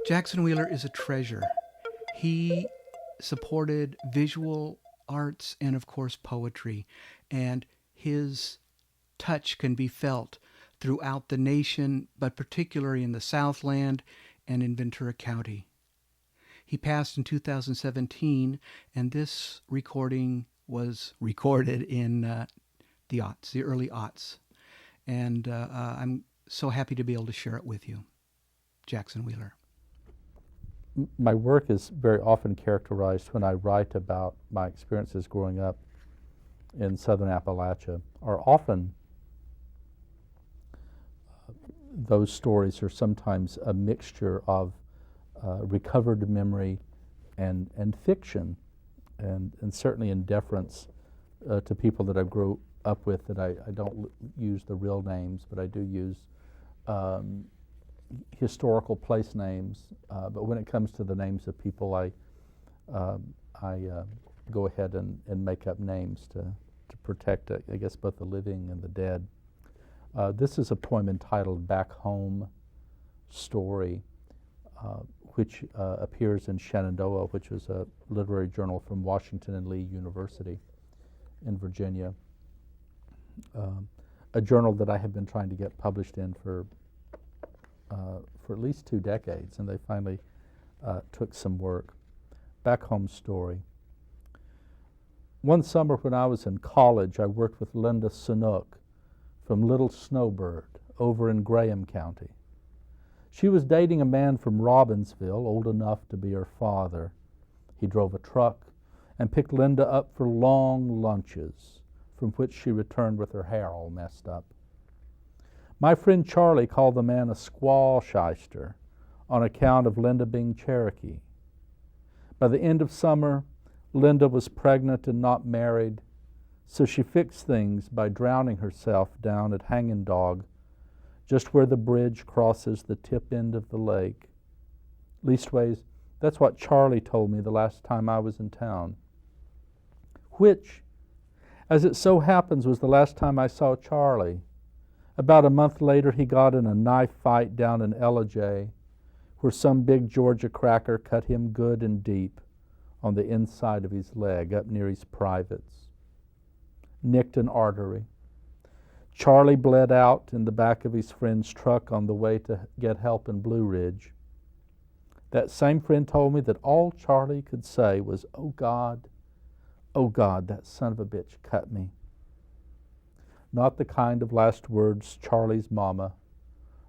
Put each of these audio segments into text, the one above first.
Jackson Wheeler is a treasure. He supported visual arts and, of course, poetry, and his touch can be felt throughout the nation, but particularly in the Southland and in Ventura County. He passed in 2017, and this recording was recorded in the early aughts. And I'm so happy to be able to share it with you. Jackson Wheeler. My work is very often characterized when I write about my experiences growing up in southern Appalachia, are often those stories are sometimes a mixture of recovered memory and fiction, and certainly in deference to people that I grew up with, that I don't use the real names, but I do use historical place names. But when it comes to the names of people, I go ahead and make up names to protect, I guess, both the living and the dead. This is a poem entitled Back Home Story, which appears in Shenandoah, which was a literary journal from Washington and Lee University in Virginia. A journal that I have been trying to get published in for at least 2 decades, and they finally took some work. Back Home Story. One summer when I was in college, I worked with Linda Sanook from Little Snowbird over in Graham County. She was dating a man from Robbinsville, old enough to be her father. He drove a truck and picked Linda up for long lunches, from which she returned with her hair all messed up. My friend Charlie called the man a squaw shyster on account of Linda being Cherokee. By the end of summer, Linda was pregnant and not married, so she fixed things by drowning herself down at Hanging Dog, just where the bridge crosses the tip end of the lake. Leastways, that's what Charlie told me the last time I was in town. Which, as it so happens, was the last time I saw Charlie. About a month later, he got in a knife fight down in Ellijay, where some big Georgia cracker cut him good and deep on the inside of his leg, up near his privates. Nicked an artery. Charlie bled out in the back of his friend's truck on the way to get help in Blue Ridge. That same friend told me that all Charlie could say was, oh God, that son of a bitch cut me." Not the kind of last words Charlie's mama,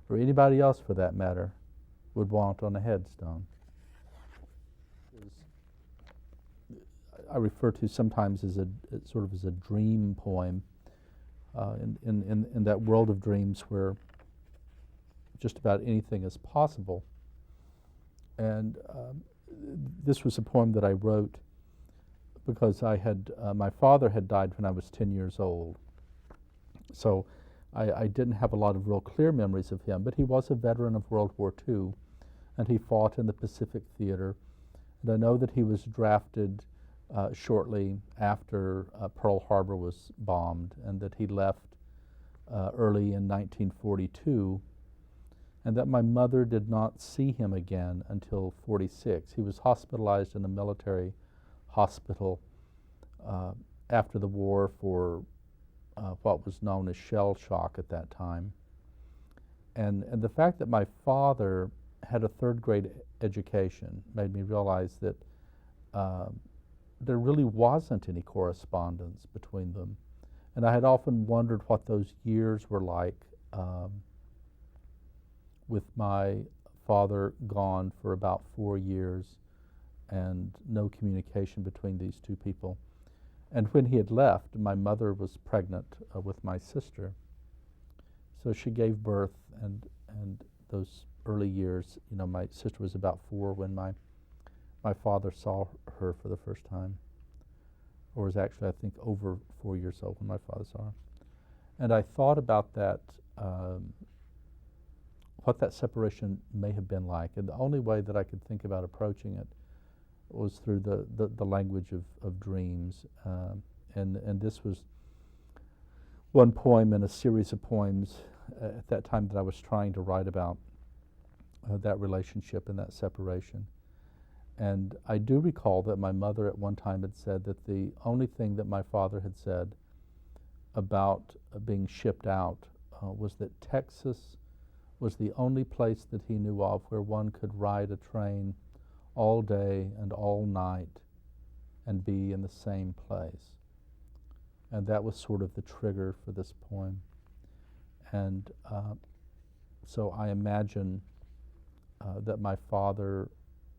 or anybody else for that matter, would want on a headstone. I refer to sometimes as sort of as a dream poem, in that world of dreams where just about anything is possible. And this was a poem that I wrote because my father had died when I was 10 years old. So I didn't have a lot of real clear memories of him, but he was a veteran of World War II, and he fought in the Pacific Theater. And I know that he was drafted shortly after Pearl Harbor was bombed, and that he left early in 1942, and that my mother did not see him again until 46. He was hospitalized in a military hospital after the war for what was known as shell shock at that time. And the fact that my father had a third grade education made me realize that there really wasn't any correspondence between them. And I had often wondered what those years were like with my father gone for about 4 years and no communication between these two people. And when he had left, my mother was pregnant with my sister. So she gave birth, and those early years, my sister was about 4 when my father saw her for the first time, or was actually, I think, over 4 years old when my father saw her. And I thought about that, what that separation may have been like. And the only way that I could think about approaching it was through the language of dreams. And this was one poem in a series of poems at that time that I was trying to write about that relationship and that separation. And I do recall that my mother at one time had said that the only thing that my father had said about being shipped out was that Texas was the only place that he knew of where one could ride a train all day and all night and be in the same place. And that was sort of the trigger for this poem. And so I imagine that my father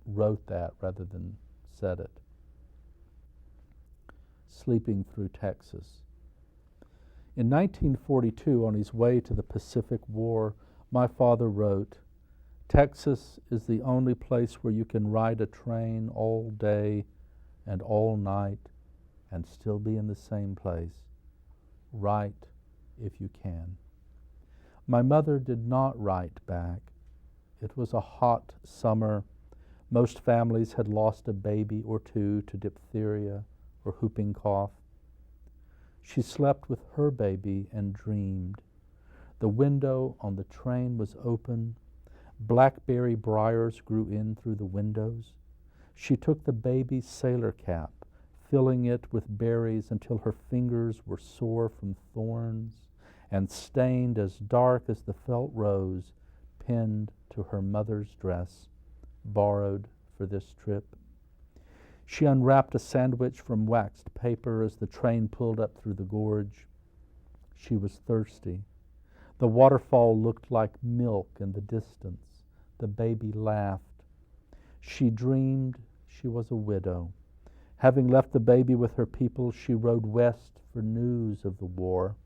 wrote that rather than said it. Sleeping Through Texas. In 1942, on his way to the Pacific War, my father wrote, "Texas is the only place where you can ride a train all day and all night and still be in the same place. Write if you can." My mother did not write back. It was a hot summer. Most families had lost a baby or two to diphtheria or whooping cough. She slept with her baby and dreamed. The window on the train was open. Blackberry briars grew in through the windows. She took the baby's sailor cap, filling it with berries until her fingers were sore from thorns and stained as dark as the felt rose pinned to her mother's dress, borrowed for this trip. She unwrapped a sandwich from waxed paper as the train pulled up through the gorge. She was thirsty. The waterfall looked like milk in the distance. The baby laughed. She dreamed she was a widow. Having left the baby with her people, she rode west for news of the war.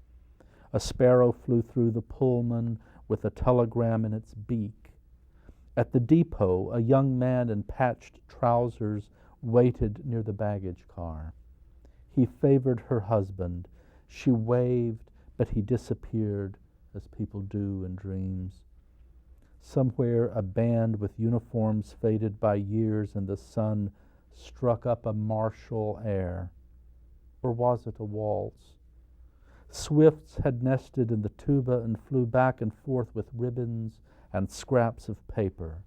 A sparrow flew through the Pullman with a telegram in its beak. At the depot, a young man in patched trousers waited near the baggage car. He favored her husband. She waved, but he disappeared, as people do in dreams. Somewhere a band with uniforms faded by years in the sun struck up a martial air. Or was it a waltz? Swifts had nested in the tuba and flew back and forth with ribbons and scraps of paper.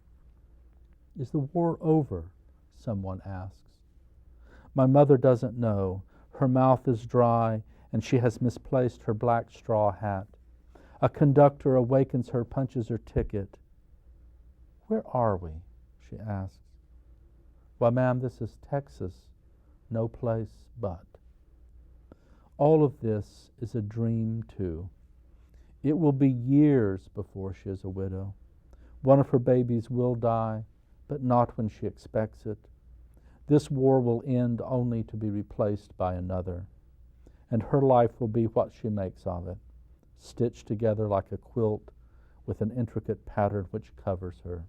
Is the war over? Someone asks. My mother doesn't know. Her mouth is dry, and she has misplaced her black straw hat. A conductor awakens her, punches her ticket. Where are we? She asks. Why, ma'am, this is Texas. No place but. All of this is a dream, too. It will be years before she is a widow. One of her babies will die, but not when she expects it. This war will end only to be replaced by another, and her life will be what she makes of it, stitched together like a quilt with an intricate pattern which covers her,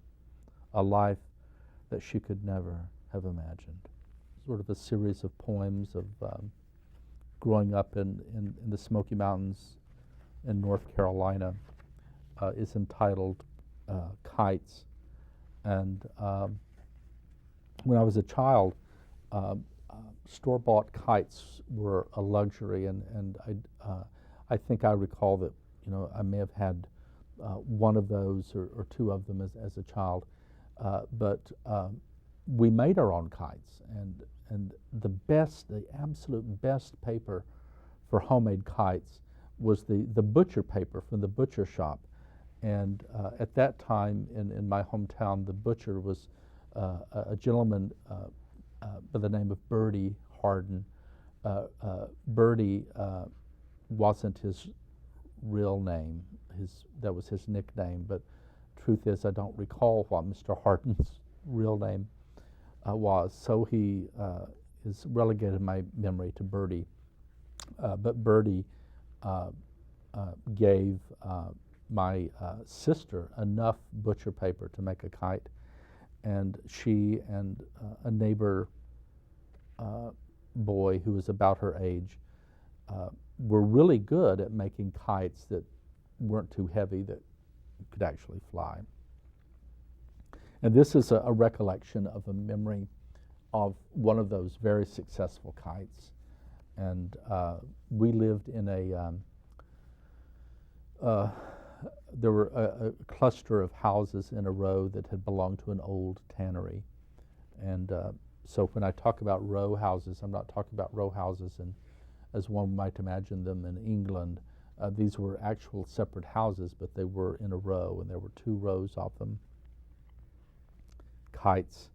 a life that she could never have imagined. Sort of a series of poems of growing up in the Smoky Mountains in North Carolina is entitled Kites. And when I was a child, store-bought kites were a luxury, and I think I recall that I may have had one of those or two of them as a child, but we made our own kites, and the absolute best paper for homemade kites was the butcher paper from the butcher shop. And at that time in my hometown, the butcher was a gentleman by the name of Bertie Harden. Bertie wasn't his real name. That was his nickname, but truth is I don't recall what Mr. Harden's real name was, so he is relegated in my memory to Bertie. But Bertie gave my sister enough butcher paper to make a kite, and she and a neighbor boy who was about her age were really good at making kites that weren't too heavy, that could actually fly. And this is a recollection of a memory of one of those very successful kites. And we lived in there were a cluster of houses in a row that had belonged to an old tannery. And so when I talk about row houses, I'm not talking about row houses as one might imagine them in England. These were actual separate houses, but they were in a row, and there were 2 rows of them. Kites.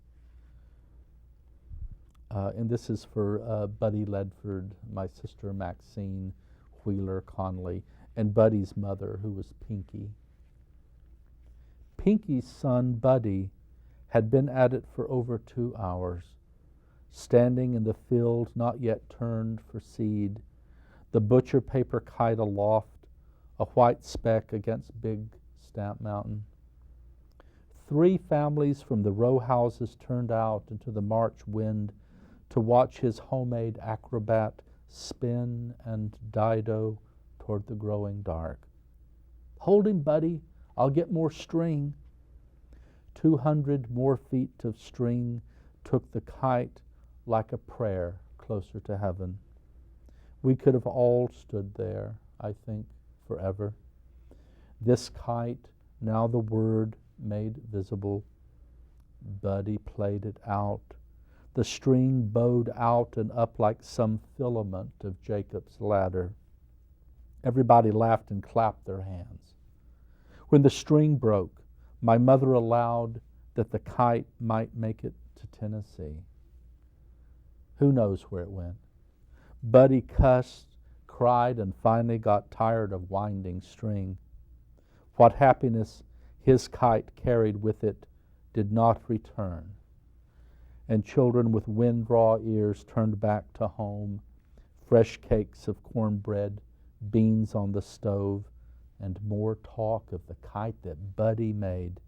And this is for Buddy Ledford, my sister Maxine Wheeler Conley, and Buddy's mother, who was Pinky. Pinky's son, Buddy, had been at it for over 2 hours, standing in the field not yet turned for seed, the butcher paper kite aloft, a white speck against big Stamp Mountain. 3 families from the row houses turned out into the March wind to watch his homemade acrobat spin and dido toward the growing dark. "Hold him, Buddy. I'll get more string." 200 more feet of string took the kite like a prayer closer to heaven. We could have all stood there, I think, forever. This kite, now the word made visible. Buddy played it out. The string bowed out and up like some filament of Jacob's ladder. Everybody laughed and clapped their hands. When the string broke, my mother allowed that the kite might make it to Tennessee. Who knows where it went? Buddy cussed, cried, and finally got tired of winding string. What happiness his kite carried with it did not return. And children with wind-raw ears turned back to home, fresh cakes of cornbread, beans on the stove, and more talk of the kite that Buddy made.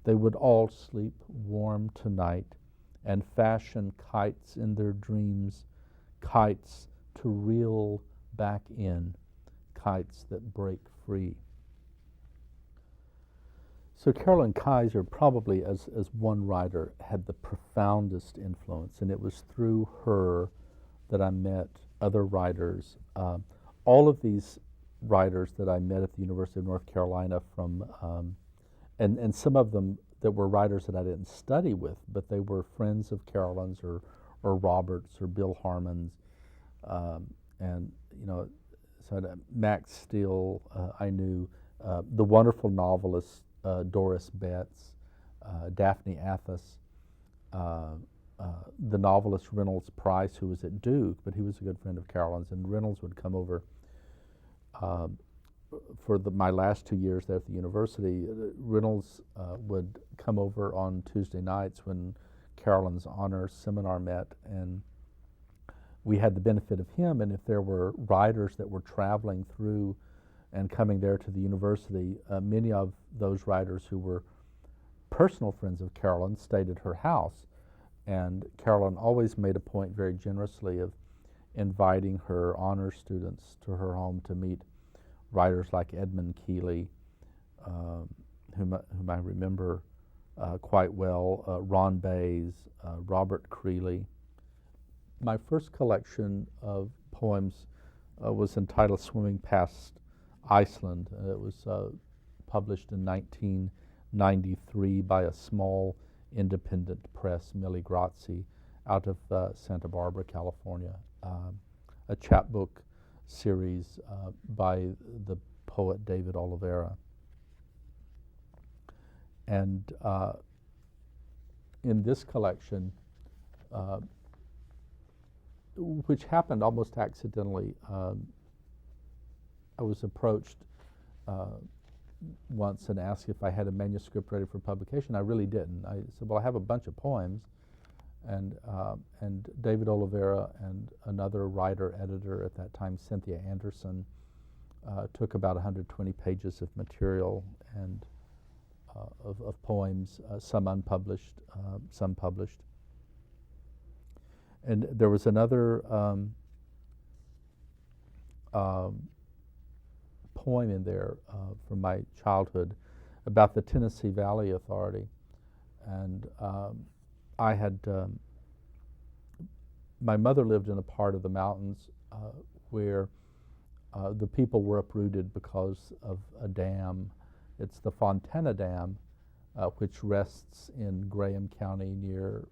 They would all sleep warm tonight and fashion kites in their dreams, kites to reel back in, kites that break free. So Carolyn Kaiser probably, as one writer, had the profoundest influence, and it was through her that I met other writers. All of these writers that I met at the University of North Carolina and some of them that were writers that I didn't study with, but they were friends of Carolyn's or Robert's or Bill Harmon's. And, you know, so Max Steele, I knew, the wonderful novelist Doris Betts, Daphne Athos, the novelist Reynolds Price, who was at Duke, but he was a good friend of Carolyn's, and Reynolds would come over for my last 2 years there at the university. Reynolds would come over on Tuesday nights when Carolyn's honors seminar met, and we had the benefit of him, and if there were writers that were traveling through and coming there to the university, many of those writers who were personal friends of Carolyn stayed at her house. And Carolyn always made a point very generously of inviting her honor students to her home to meet writers like Edmund Keeley, whom I remember quite well, Ron Bays, Robert Creeley. My first collection of poems was entitled Swimming Past Iceland. It was published in 1993 by a small independent press, Millie Grazi, out of Santa Barbara, California. A chapbook series by the poet David Oliveira. And in this collection, which happened almost accidentally, I was approached once and asked if I had a manuscript ready for publication. I really didn't. I said, well, I have a bunch of poems. And David Oliveira and another writer-editor at that time, Cynthia Anderson, took about 120 pages of material and of poems, some unpublished, some published. And there was another poem in there from my childhood about the Tennessee Valley Authority. And I had, my mother lived in a part of the mountains where The people were uprooted because of a dam. It's the Fontana Dam, which rests in Graham County near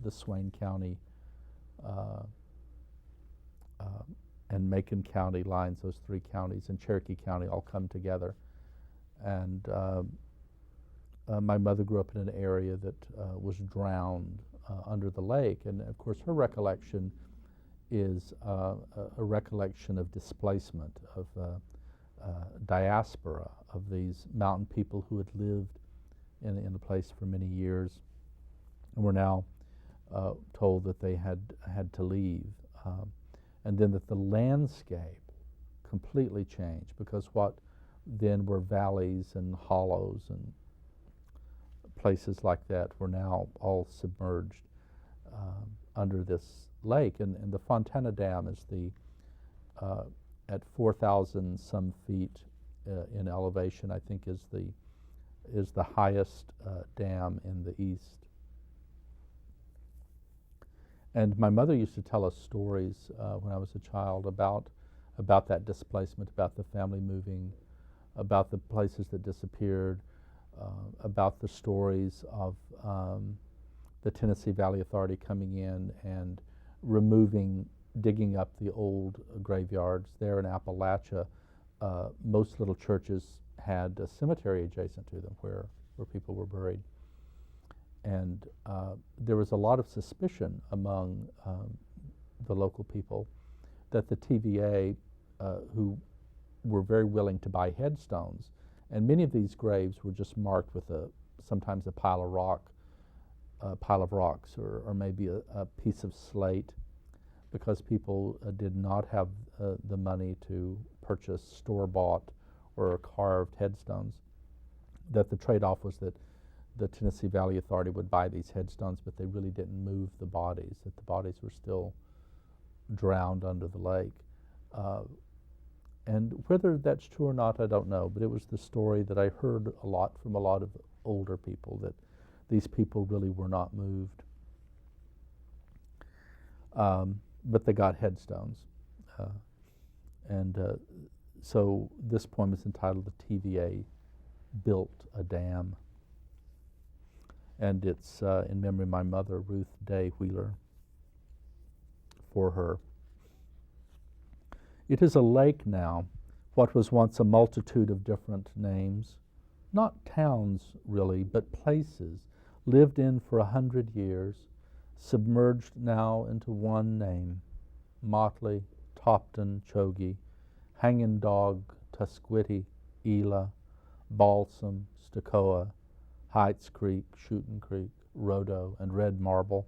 the Swain County and Macon County lines. Those three counties and Cherokee County all come together. And my mother grew up in an area that was drowned under the lake. And of course, her recollection is a recollection of displacement, of diaspora, of these mountain people who had lived in the place for many years and were now told that they had to leave. And then that the landscape completely changed, because what then were valleys and hollows and places like that were now all submerged under this lake. And the Fontana Dam is at 4,000 some feet in elevation, I think is the highest dam in the east. And my mother used to tell us stories when I was a child about that displacement, about the family moving, about the places that disappeared, about the stories of the Tennessee Valley Authority coming in and digging up the old graveyards. There in Appalachia, most little churches had a cemetery adjacent to them where people were buried. And there was a lot of suspicion among the local people that the TVA, who were very willing to buy headstones, and many of these graves were just marked with sometimes a pile of rocks or maybe a piece of slate, because people did not have the money to purchase store-bought or carved headstones. That the trade-off was that the Tennessee Valley Authority would buy these headstones, but they really didn't move the bodies, that the bodies were still drowned under the lake. And whether that's true or not, I don't know, but it was the story that I heard a lot from a lot of older people, that these people really were not moved. But they got headstones. So this poem is entitled "The TVA Built a Dam." And it's in memory of my mother, Ruth Day Wheeler, for her. It is a lake now, what was once a multitude of different names, not towns really, but places, lived in for 100 years, submerged now into one name: Motley, Topton, Chogi, Hanging Dog, Tusquity, Ela, Balsam, Stokoa, Heights Creek, Shootin' Creek, Rhodo, and Red Marble.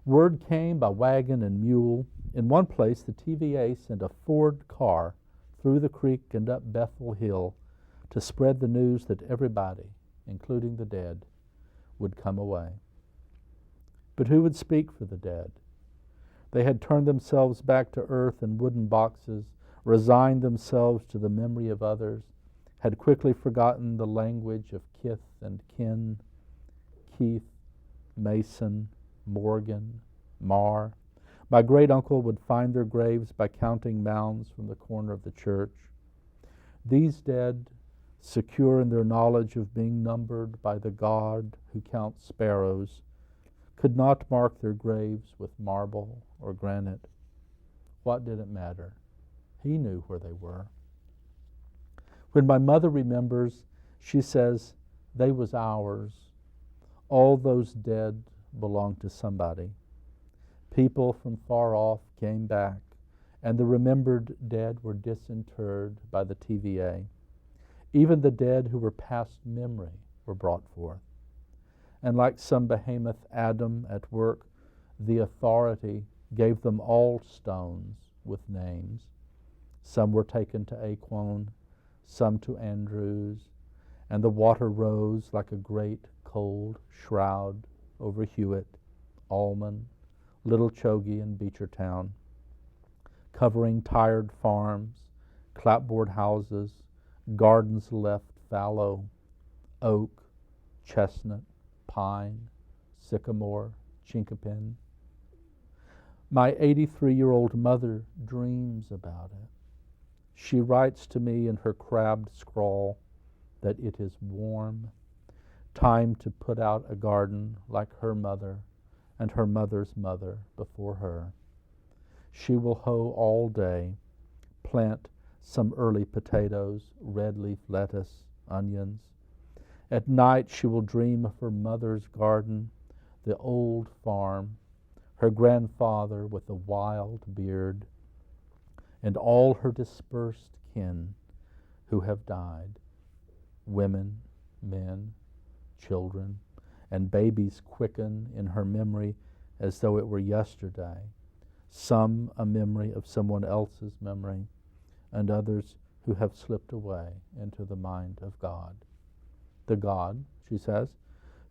Word came by wagon and mule. In one place, the TVA sent a Ford car through the creek and up Bethel Hill to spread the news that everybody, including the dead, would come away. But who would speak for the dead? They had turned themselves back to earth in wooden boxes, resigned themselves to the memory of others, had quickly forgotten the language of kith and kin, Keith, Mason, Morgan, Marr. My great-uncle would find their graves by counting mounds from the corner of the church. These dead, secure in their knowledge of being numbered by the God who counts sparrows, could not mark their graves with marble or granite. What did it matter? He knew where they were. When my mother remembers, she says, "They was ours. All those dead belonged to somebody. People from far off came back, and the remembered dead were disinterred by the TVA. Even the dead who were past memory were brought forth. And like some behemoth Adam at work, the authority gave them all stones with names. Some were taken to Aquone, some to Andrews, and the water rose like a great cold shroud over Hewitt, Allman, Little Chogi, and Beechertown, covering tired farms, clapboard houses, gardens left fallow, oak, chestnut, pine, sycamore, chinkapin. My 83-year-old mother dreams about it. She writes to me in her crabbed scrawl that it is warm, time to put out a garden like her mother and her mother's mother before her. She will hoe all day, plant some early potatoes, red leaf lettuce, onions. At night she will dream of her mother's garden, the old farm, her grandfather with a wild beard, and all her dispersed kin who have died, women, men, children, and babies quicken in her memory as though it were yesterday, some a memory of someone else's memory, and others who have slipped away into the mind of God. The God, she says,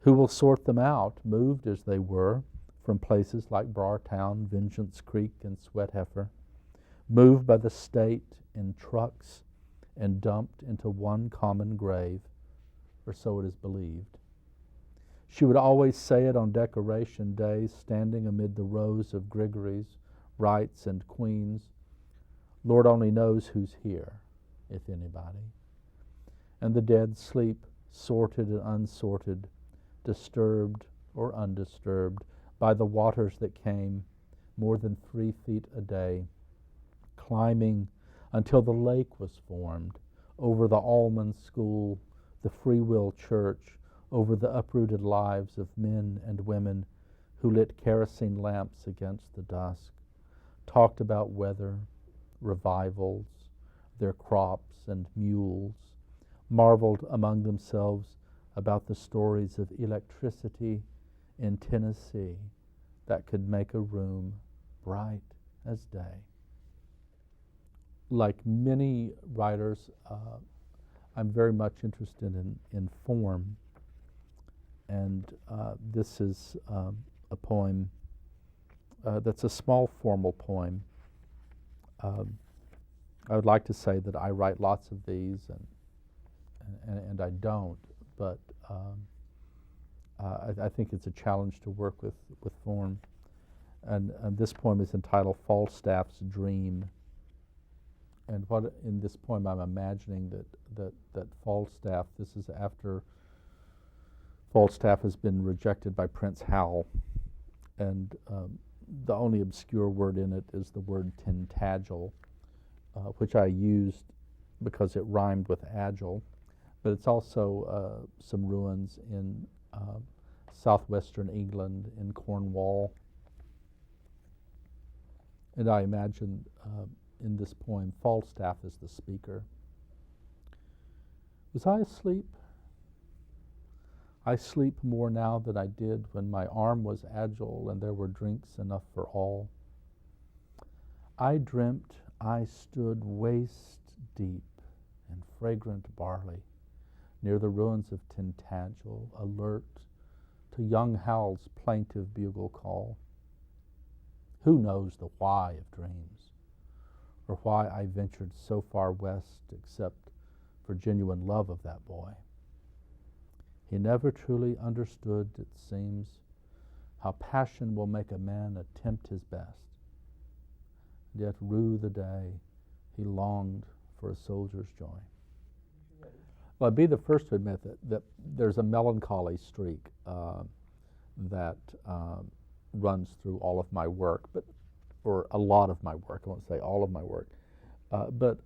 who will sort them out, moved as they were from places like Brartown, Vengeance Creek, and Sweat Heifer, moved by the state in trucks and dumped into one common grave, or so it is believed. She would always say it on Decoration Day, standing amid the rows of Grigories, Wrights, and Queens. Lord only knows who's here, if anybody. And the dead sleep, sorted and unsorted, disturbed or undisturbed by the waters that came more than 3 feet a day, climbing until the lake was formed, over the almond school, the free will church, over the uprooted lives of men and women who lit kerosene lamps against the dusk, talked about weather, revivals, their crops and mules, marveled among themselves about the stories of electricity in Tennessee that could make a room bright as day. Like many writers, I'm very much interested in form, and this is a poem that's a small formal poem. I would like to say that I write lots of these, and I don't, but I think it's a challenge to work with form. And this poem is entitled Falstaff's Dream. And what in this poem I'm imagining that Falstaff, this is after Falstaff has been rejected by Prince Hal, and the only obscure word in it is the word Tintagel, which I used because it rhymed with agile, but it's also some ruins in southwestern England, in Cornwall. And I imagine in this poem, Falstaff is the speaker. Was I asleep? I sleep more now than I did when my arm was agile and there were drinks enough for all. I dreamt I stood waist deep in fragrant barley near the ruins of Tintagel, alert to young Hal's plaintive bugle call. Who knows the why of dreams, or why I ventured so far west except for genuine love of that boy. He never truly understood, it seems, how passion will make a man attempt his best. Yet rue the day he longed for a soldier's joy. Well, I'd be the first to admit that there's a melancholy streak that runs through all of my work, or a lot of my work. I won't say all of my work, but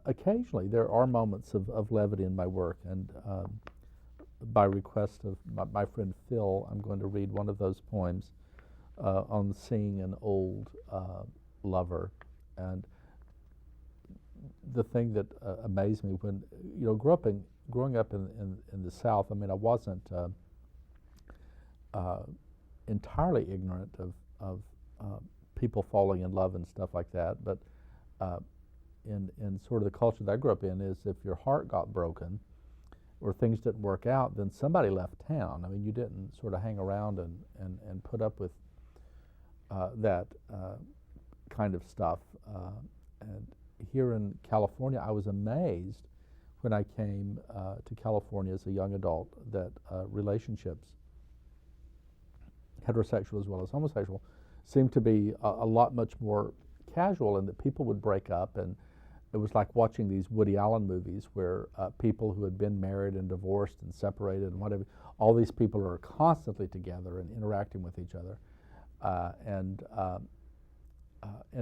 occasionally there are moments of levity in my work, and by request of my friend Phil, I'm going to read one of those poems on seeing an old lover. And the thing that amazed me when, growing up in the South, I mean, I wasn't entirely ignorant of people falling in love and stuff like that, but in sort of the culture that I grew up in is if your heart got broken or things didn't work out, then somebody left town. I mean, you didn't sort of hang around and put up with that kind of stuff. And here in California, I was amazed when I came to California as a young adult that relationships, heterosexual as well as homosexual, seemed to be a lot much more casual, and that people would break up and it was like watching these Woody Allen movies where people who had been married and divorced and separated and whatever, all these people are constantly together and interacting with each other. And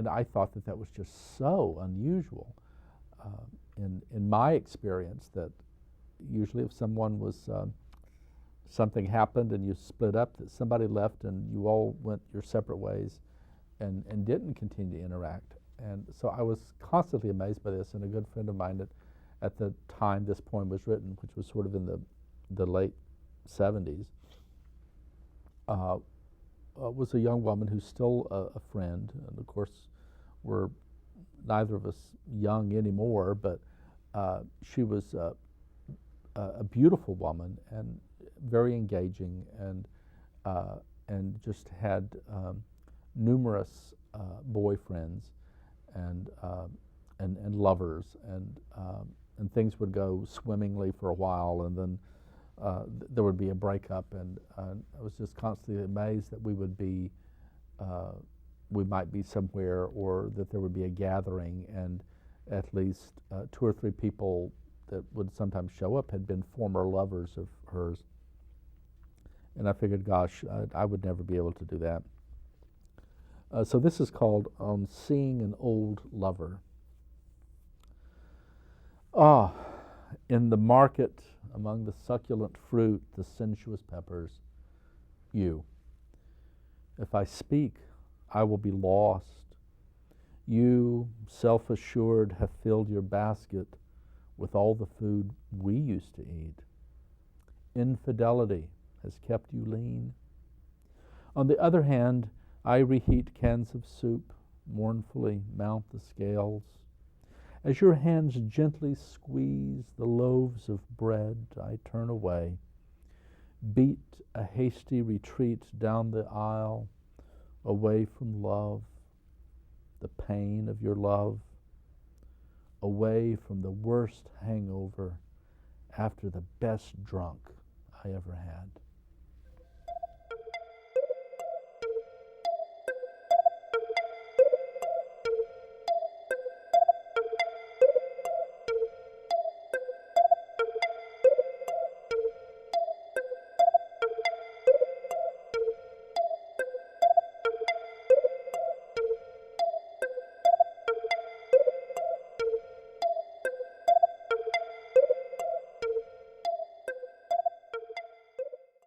I thought that that was just so unusual in my experience, that usually if someone was, something happened and you split up, that somebody left and you all went your separate ways and didn't continue to interact. And so I was constantly amazed by this, and a good friend of mine at the time this poem was written, which was sort of in the late 70s, was a young woman who's still a friend. And of course, we're neither of us young anymore, but she was a beautiful woman and very engaging, and just had numerous boyfriends and lovers, and things would go swimmingly for a while, and then there would be a breakup, and I was just constantly amazed that we might be somewhere, or that there would be a gathering, and at least 2 or 3 people that would sometimes show up had been former lovers of hers. And I figured, gosh, I would never be able to do that. So this is called Seeing an Old Lover. Ah, in the market, among the succulent fruit, the sensuous peppers, you. If I speak, I will be lost. You, self-assured, have filled your basket with all the food we used to eat. Infidelity has kept you lean. On the other hand, I reheat cans of soup, mournfully mount the scales. As your hands gently squeeze the loaves of bread, I turn away, beat a hasty retreat down the aisle, away from love, the pain of your love, away from the worst hangover after the best drunk I ever had.